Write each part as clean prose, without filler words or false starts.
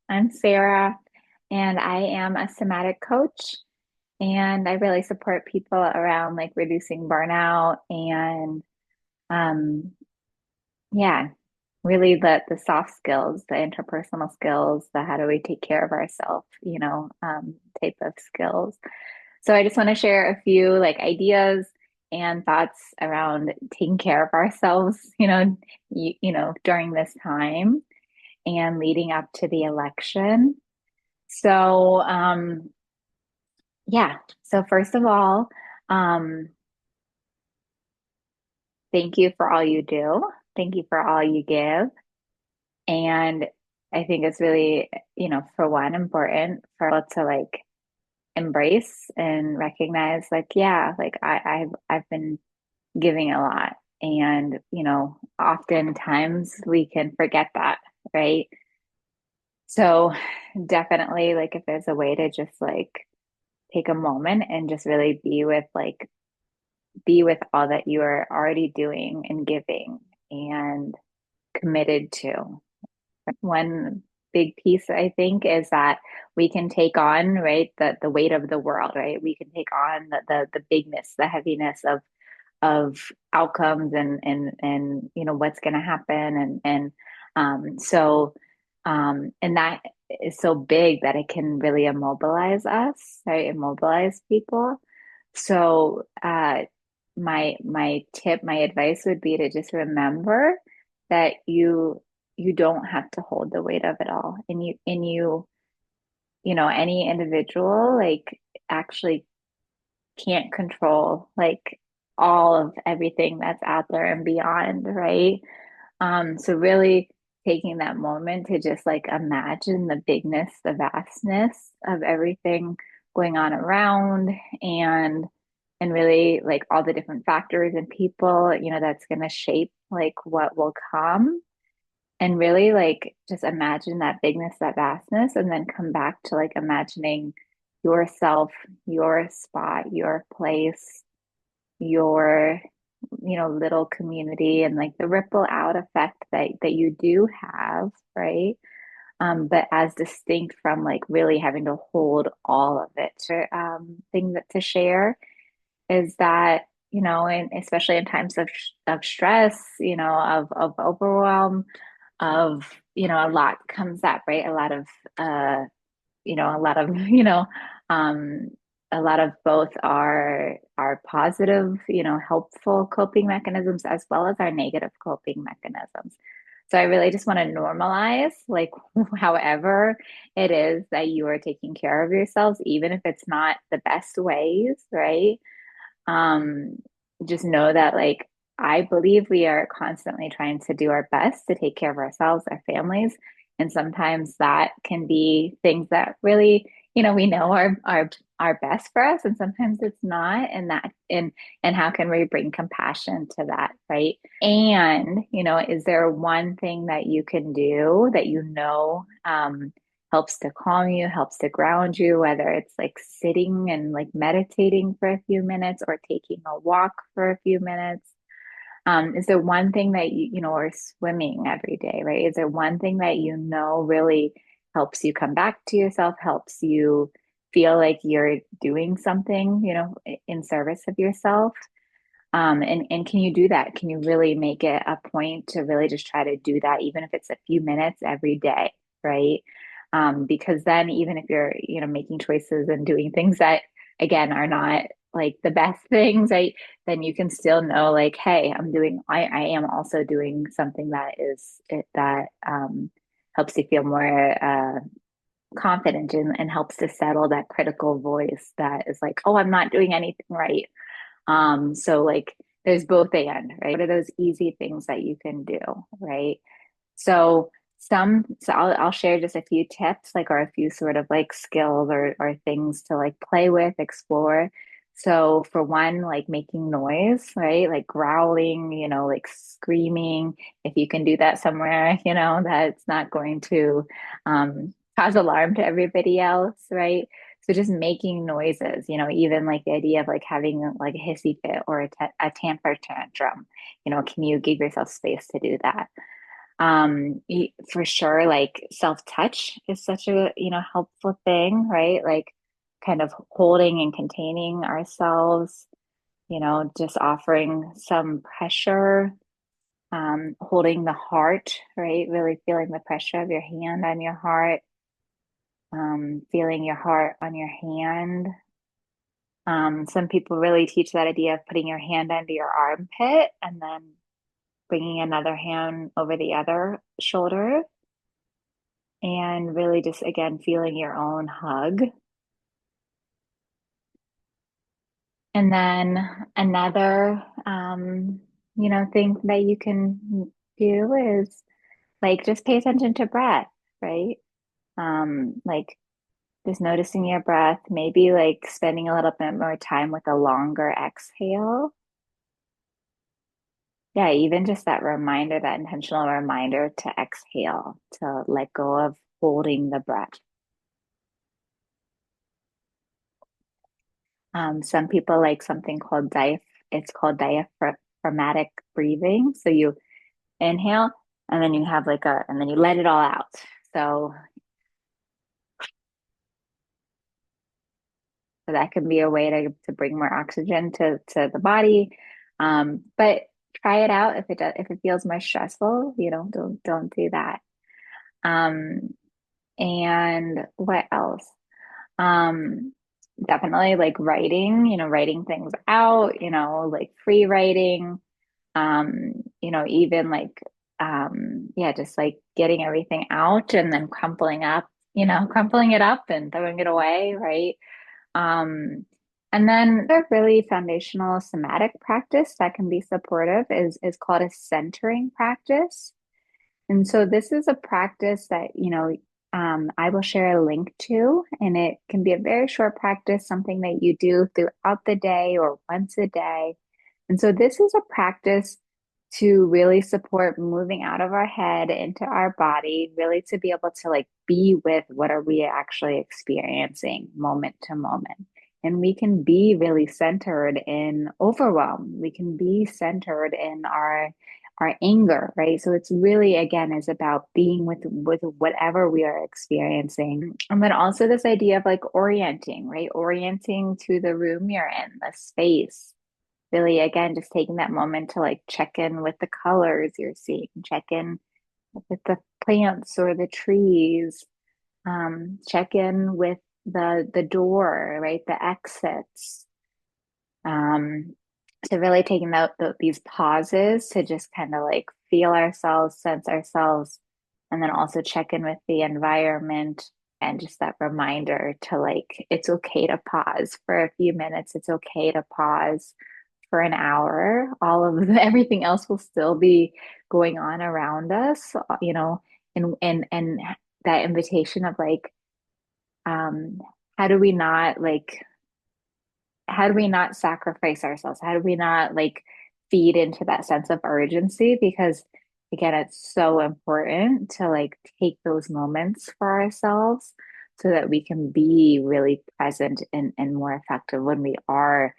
I'm Sarah, and I am a somatic coach. And I really support people around like reducing burnout and, um, yeah, really the soft skills, the interpersonal skills, the how do we take care of ourselves, type of skills. So I just want to share a few like ideas and thoughts around taking care of ourselves, during this time and leading up to the election. So, yeah. So first of all, um, thank you for all you do. Thank you for all you give. And I think it's really, for one, important for us to like embrace and recognize like, yeah, like I've been giving a lot. And, oftentimes we can forget that, right? So definitely like if there's a way to just like take a moment and just really be with all that you are already doing and giving and committed to. One big piece, I think, is that we can take on, right, the weight of the world, right? We can take on the bigness, the heaviness of outcomes and what's going to happen and that is so big that it can really immobilize us, right? Immobilize people. So my tip, my advice would be to just remember that you don't have to hold the weight of it all. And any individual like actually can't control like all of everything that's out there and beyond, right? So really taking that moment to just like imagine the bigness, the vastness of everything going on around and really like all the different factors and people, that's going to shape like what will come and really like just imagine that bigness, that vastness, and then come back to like imagining yourself, your spot, your place, your little community and like the ripple out effect that you do have, right? But as distinct from like really having to hold all of it thing that to share is that and especially in times of stress, of overwhelm, of a lot comes up, right? Uh a lot of um a lot of both our positive, helpful coping mechanisms as well as our negative coping mechanisms. So I really just want to normalize like however it is that you are taking care of yourselves, even if it's not the best ways, right? um, just know that like I believe we are constantly trying to do our best to take care of ourselves, our families, and sometimes that can be things that really, we know are best for us, and sometimes it's not. And how can we bring compassion to that, right? And is there one thing that you can do that helps to calm you, helps to ground you, whether it's like sitting and like meditating for a few minutes or taking a walk for a few minutes? Is there one thing that or swimming every day, right? Is there one thing that really helps you come back to yourself, helps you feel like you're doing something, in service of yourself? And can you do that? Can you really make it a point to really just try to do that, even if it's a few minutes every day, right? Because then even if you're, making choices and doing things that again are not like the best things, right? Then you can still know like, hey, I am also doing something that helps you feel more confident and helps to settle that critical voice that is like, oh, I'm not doing anything right. So like there's both and, right? What are those easy things that you can do, right? So I'll share just a few tips, like, or a few sort of like skills or things to like play with, explore. So for one, like making noise, right? Like growling, like screaming. If you can do that somewhere, that's not going to cause alarm to everybody else, right? So just making noises, even like the idea of like having like a hissy fit or a temper tantrum, can you give yourself space to do that? For sure, like self-touch is such a, helpful thing, right? Like kind of holding and containing ourselves, just offering some pressure, holding the heart, right? Really feeling the pressure of your hand on your heart, feeling your heart on your hand. Some people really teach that idea of putting your hand under your armpit and then bringing another hand over the other shoulder and really just again feeling your own hug. And then another thing that you can do is like just pay attention to breath, right? Like just noticing your breath, maybe like spending a little bit more time with a longer exhale. Yeah, even just that reminder, that intentional reminder to exhale, to let go of holding the breath. Some people like something called it's called diaphragmatic breathing. So you inhale and then you have and then you let it all out. So, so that can be a way to bring more oxygen to the body. But try it out if it feels more stressful, don't do that. Um, and what else? Um, Definitely like writing, writing things out, like free writing, even like, yeah, just like getting everything out and then crumpling it up and throwing it away, right? Um, and then a really foundational somatic practice that can be supportive is called a centering practice. And so this is a practice that, I will share a link to, and it can be a very short practice, something that you do throughout the day or once a day. And so this is a practice to really support moving out of our head into our body, really to be able to like be with what are we actually experiencing moment to moment. And we can be really centered in overwhelm. We can be centered in our anger, right? So it's really again is about being with whatever we are experiencing. And then also this idea of like orienting, right? Orienting to the room you're in, the space. Really again just taking that moment to like check in with the colors you're seeing, check in with the plants or the trees, check in with the door, right? The exits. Um, so really taking these pauses to just kind of like feel ourselves, sense ourselves, and then also check in with the environment and just that reminder to like it's okay to pause for a few minutes. It's okay to pause for an hour. All of everything else will still be going on around us, and that invitation of like, um, how do we not like how do we not sacrifice ourselves? How do we not like feed into that sense of urgency? Because again, it's so important to like take those moments for ourselves so that we can be really present and more effective when we are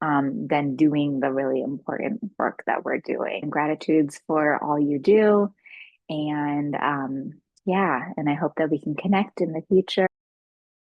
then doing the really important work that we're doing. Gratitudes for all you do. And yeah, and I hope that we can connect in the future.